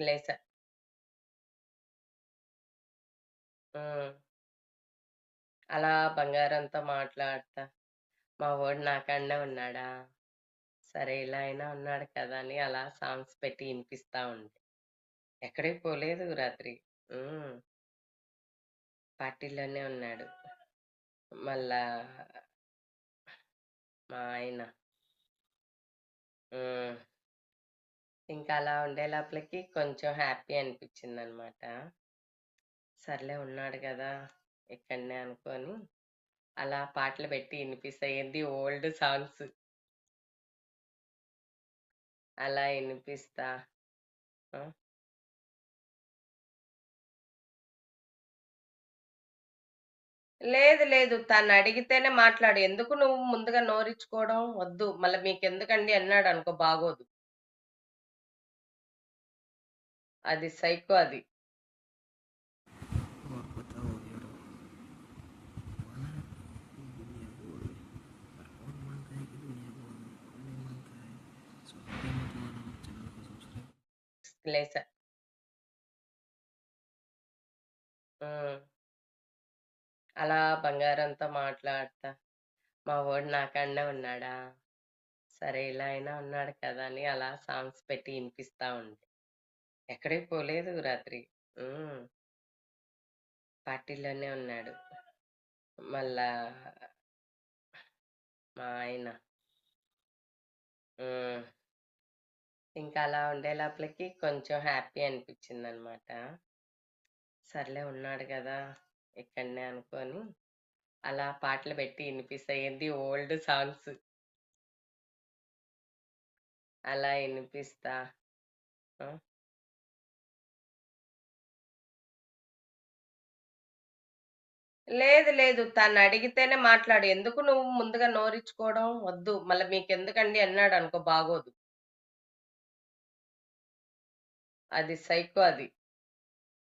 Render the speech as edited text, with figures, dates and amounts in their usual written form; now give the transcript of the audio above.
లేసా. హ్మ్. అలా బంగారంతో మాట్లాడతా, మా వోడు నా కాడనే ఉన్నాడా, సరే ఇలా అయినా ఉన్నాడు కదా అని అలా సాంగ్స్ పెట్టి ఇనిపిస్తా ఉండే. ఎక్కడికి పోలేదు రాత్రి. హ్మ్. పార్టీలోనే ఉన్నాడు. మళ్ళా మా ఆయన. హ్మ్. ఇంకా అలా ఉండే లోపలికి కొంచెం హ్యాపీ అనిపించిందనమాట. సర్లే ఉన్నాడు గదా! ఇక్కడనే అనుకోని, అలా పాటలు పెట్టి ఇనిపిస్తాయి. ఏంది ఓల్డ్ సాంగ్స్ అలా ఇనిపిస్తా. ఆ! లేదు లేదు. తనడిగితేనే మాట్లాడు. ఎందుకు నువ్వు ముందుగా నోరిచ్చుకోవడం? వద్దు. మళ్ళా మీకెందుకండి అన్నాడనుకో బాగోదు. అది సైకో అది. और बताओ यार माना दुनिया बोल पर कौन मानता है कि दुनिया बोल कौन नहीं मानता है सो अभी मत मानो चैनल को सब्सक्राइब లేసా. హ్మ్. అలా బంగారంతో మాట్లాడతా, మా వోడు నా కాడనే ఉన్నాడా, సరే ఇలా అయినా ఉన్నాడు కదా అని అలా సాంగ్స్ పెట్టి ఇనిపిస్తా ఉండే. ఎక్కడికి పోలేదు రాత్రి. హ్మ్. పార్టీలోనే ఉన్నాడు. మళ్ళా మా ఆయన. హ్మ్. ఇంకా అలా ఉండే లోపలికి కొంచెం హ్యాపీ అనిపించిందనమాట. సర్లే ఉన్నాడు గదా! ఇక్కడనే అనుకోని, అలా పాటలు పెట్టి ఇనిపిస్తాయి. ఏంది ఓల్డ్ సాంగ్స్ అలా ఇనిపిస్తా. ఆ! లేదు లేదు. తనడిగితేనే మాట్లాడు. ఎందుకు నువ్వు ముందుగా నోరిచ్చుకోవడం? వద్దు. మళ్ళా మీకెందుకండి అన్నాడనుకో బాగోదు. అది సైకో అది.